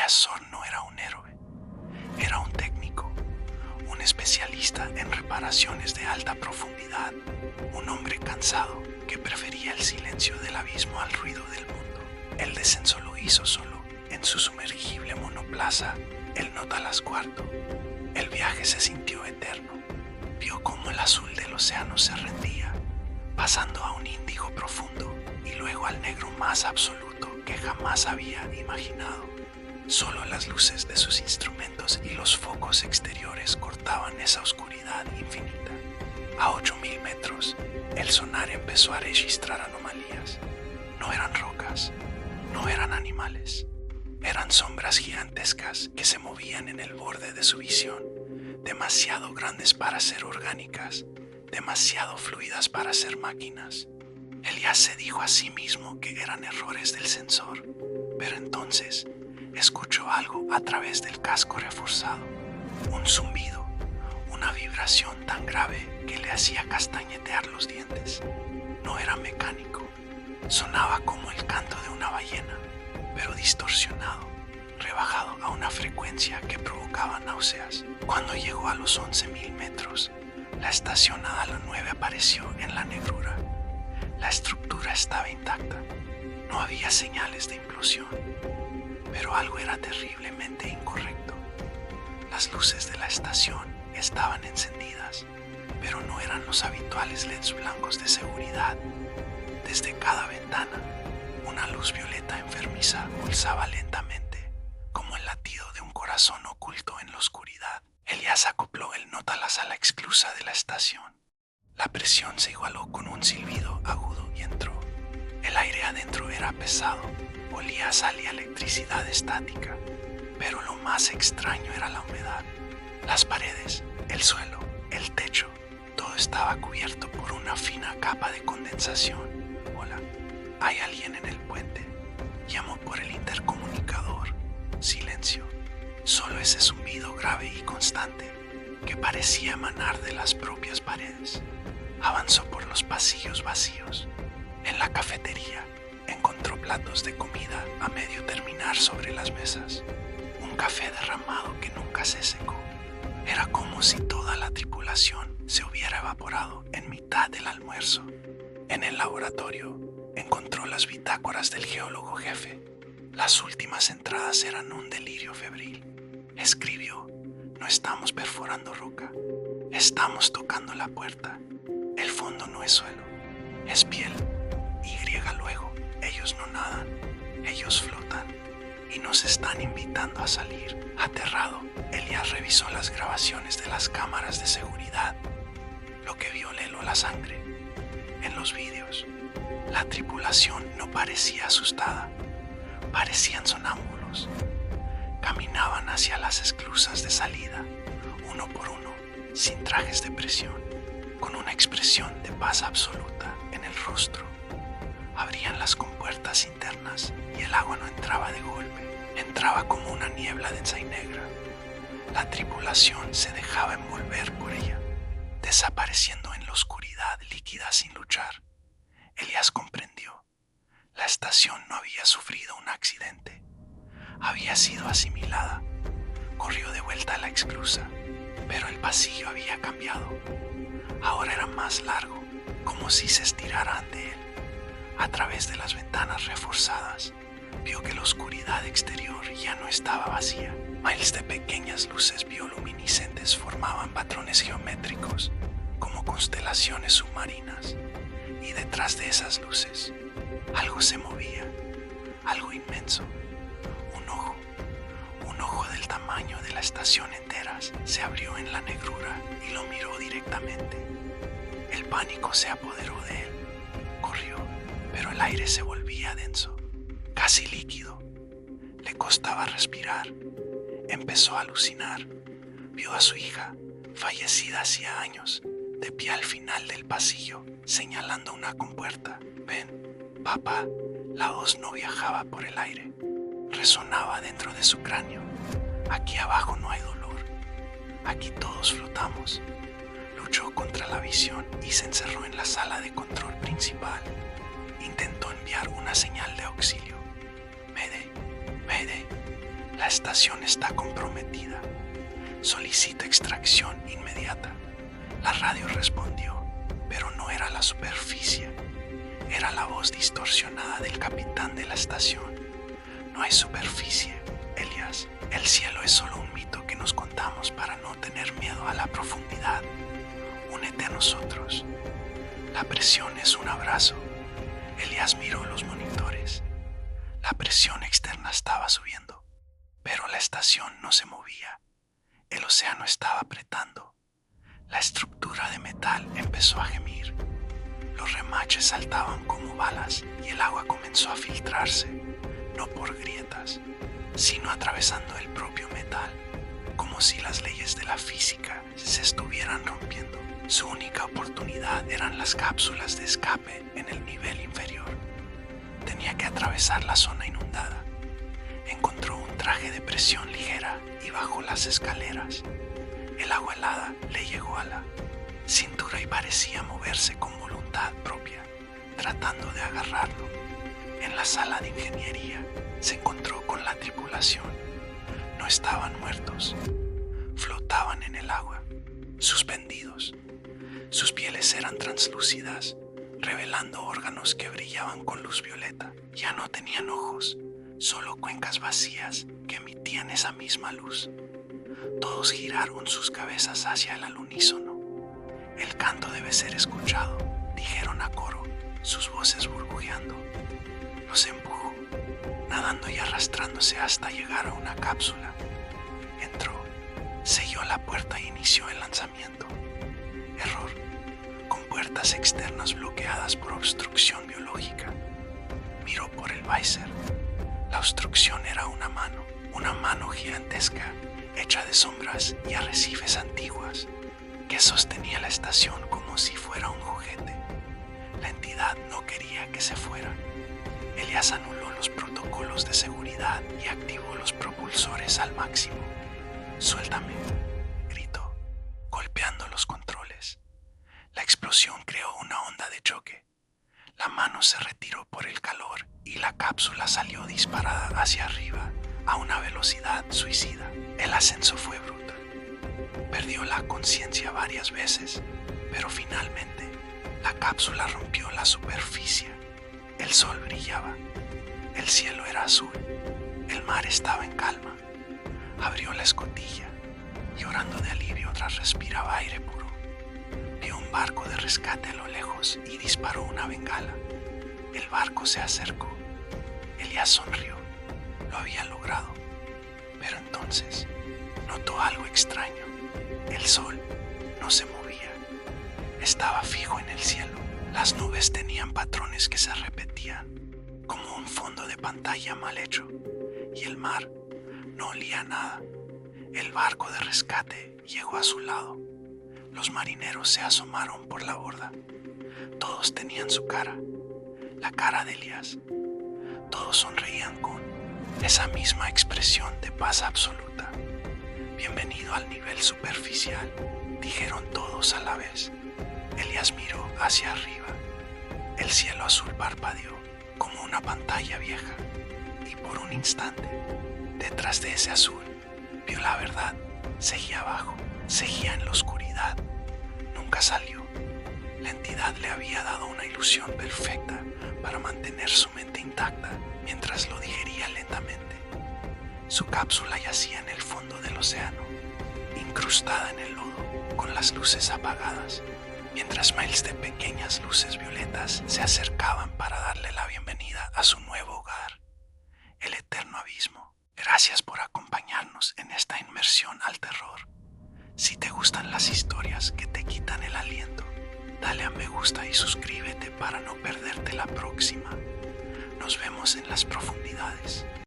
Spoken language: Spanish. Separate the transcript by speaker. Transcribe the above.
Speaker 1: Elías Sor no era un héroe, era un técnico, un especialista en reparaciones de alta profundidad, un hombre cansado que prefería el silencio del abismo al ruido del mundo. El descenso lo hizo solo, en su sumergible monoplaza, el Nautilus IV. El viaje se sintió eterno. Vio cómo el azul del océano se rendía, pasando a un índigo profundo y luego al negro más absoluto que jamás había imaginado. Solo las luces de sus instrumentos y los focos exteriores cortaban esa oscuridad infinita. A 8.000 metros, el sonar empezó a registrar anomalías. No eran rocas, no eran animales, eran sombras gigantescas que se movían en el borde de su visión, demasiado grandes para ser orgánicas, demasiado fluidas para ser máquinas. Elías se dijo a sí mismo que eran errores del sensor, pero entonces escuchó algo a través del casco reforzado, un zumbido, una vibración tan grave que le hacía castañetear los dientes. No era mecánico, sonaba como el canto de una ballena, pero distorsionado, rebajado a una frecuencia que provocaba náuseas. Cuando llegó a los 11.000 metros, la estación Adalo 9 apareció en la negrura. La estructura estaba intacta, no había señales de implosión, pero algo era terriblemente incorrecto. Las luces de la estación estaban encendidas, pero no eran los habituales LEDs blancos de seguridad. Desde cada ventana, una luz violeta enfermiza pulsaba lentamente, como el latido de un corazón oculto en la oscuridad. Elías acopló el Nautilus a la esclusa de la estación. La presión se igualó con un silbido agudo y entró. El aire adentro era pesado, olía a sal y a electricidad estática, pero lo más extraño era la humedad. Las paredes, el suelo, el techo, todo estaba cubierto por una fina capa de condensación. Hola, ¿hay alguien en el puente? Llamó por el intercomunicador. Silencio. Solo ese zumbido grave y constante que parecía emanar de las propias paredes. Avanzó por los pasillos vacíos. En la cafetería encontró platos de comida a medio terminar sobre las mesas. Un café derramado que nunca se secó. Era como si toda la tripulación se hubiera evaporado en mitad del almuerzo. En el laboratorio encontró las bitácoras del geólogo jefe. Las últimas entradas eran un delirio febril. Escribió: no estamos perforando roca, estamos tocando la puerta. El fondo no es suelo, es piel. Y luego, ellos no nadan, ellos flotan y nos están invitando a salir. Aterrado, Elías revisó las grabaciones de las cámaras de seguridad. Lo que vio le heló la sangre. En los vídeos, la tripulación no parecía asustada, parecían sonámbulos. Caminaban hacia las esclusas de salida, uno por uno, sin trajes de presión, con una expresión de paz absoluta en el rostro. Abrían las compuertas internas y el agua no entraba de golpe, entraba como una niebla densa y negra. La tripulación se dejaba envolver por ella, desapareciendo en la oscuridad líquida sin luchar. Elías comprendió. La estación no había sufrido un accidente. Había sido asimilada. Corrió de vuelta a la esclusa, pero el pasillo había cambiado. Ahora era más largo, como si se estirara ante él. A través de las ventanas reforzadas, vio que la oscuridad exterior ya no estaba vacía. Miles de pequeñas luces bioluminiscentes formaban patrones geométricos, como constelaciones submarinas. Y detrás de esas luces, algo se movía, algo inmenso. Un ojo del tamaño de la estación entera se abrió en la negrura y lo miró directamente. El pánico se apoderó de él. Corrió, pero el aire se volvía denso, casi líquido. Le costaba respirar. Empezó a alucinar. Vio a su hija, fallecida hacía años, de pie al final del pasillo, señalando una compuerta. Ven, papá. La voz no viajaba por el aire. Resonaba dentro de su cráneo. Aquí abajo no hay dolor. Aquí todos flotamos. Luchó contra la visión y se encerró en la sala de control principal. Intentó enviar una señal de auxilio. Mayday, Mayday. La estación está comprometida. Solicita extracción inmediata. La radio respondió, pero no era la superficie. Era la voz distorsionada del capitán de la estación. No hay superficie, Elias. El cielo es solo un mito que nos contamos para no tener miedo a la profundidad. Únete a nosotros. La presión es un abrazo. Elias miró los monitores. La presión externa estaba subiendo, pero la estación no se movía. El océano estaba apretando. La estructura de metal empezó a gemir. Los remaches saltaban como balas y el agua comenzó a filtrarse, no por grietas, sino atravesando el propio metal, como si las leyes de la física se estuvieran rompiendo. Su única oportunidad eran las cápsulas de escape en el nivel inferior. Tenía que atravesar la zona inundada. Encontró un traje de presión ligera y bajó las escaleras. El agua helada le llegó a la cintura y parecía moverse con voluntad propia, tratando de agarrarlo. En la sala de ingeniería se encontró con la tripulación. No estaban muertos. Flotaban en el agua, suspendidos. Sus pieles eran translúcidas, revelando órganos que brillaban con luz violeta. Ya no tenían ojos, solo cuencas vacías que emitían esa misma luz. Todos giraron sus cabezas hacia el unísono. El canto debe ser escuchado, dijeron a coro, sus voces burbujeando. Los empujó, nadando y arrastrándose hasta llegar a una cápsula. Entró, selló la puerta e inició el lanzamiento. Error, con puertas externas bloqueadas por obstrucción biológica. Miró por el visor. La obstrucción era una mano gigantesca, hecha de sombras y arrecifes antiguas, que sostenía la estación como si fuera un juguete. La entidad no quería que se fuera. Elias anuló los protocolos de seguridad y activó los propulsores al máximo. «Suéltame», gritó, golpeando los controles. La explosión creó una onda de choque. La mano se retiró por el calor y la cápsula salió disparada hacia arriba a una velocidad suicida. El ascenso fue brutal. Perdió la conciencia varias veces, pero finalmente la cápsula rompió la superficie. El sol brillaba. El cielo era azul. El mar estaba en calma. Abrió la escotilla, llorando de alivio tras respiraba aire puro. Vio un barco de rescate a lo lejos y disparó una bengala. El barco se acercó. Elias sonrió. Lo había logrado. Pero entonces notó algo extraño. El sol no se movía. Estaba fijo en el cielo. Las nubes tenían patrones que se repetían, como un fondo de pantalla mal hecho. Y el mar no olía a nada. El barco de rescate llegó a su lado. Los marineros se asomaron por la borda. Todos tenían su cara, la cara de Elias. Todos sonreían con esa misma expresión de paz absoluta. «Bienvenido al nivel superficial», dijeron todos a la vez. Elias miró hacia arriba. El cielo azul parpadeó como una pantalla vieja. Y por un instante, detrás de ese azul, vio la verdad. Seguía abajo, seguía en la oscuridad. Nunca salió. La entidad le había dado una ilusión perfecta para mantener su mente intacta mientras lo digería lentamente. Su cápsula yacía en el fondo del océano, incrustada en el lodo, con las luces apagadas, mientras miles de pequeñas luces violetas se acercaban para darle la bienvenida a su nuevo hogar, el eterno abismo. Gracias por acompañarnos en esta inmersión al terror. Si te gustan las historias que te quitan el aliento, dale a me gusta y suscríbete para no perderte la próxima. Nos vemos en las profundidades.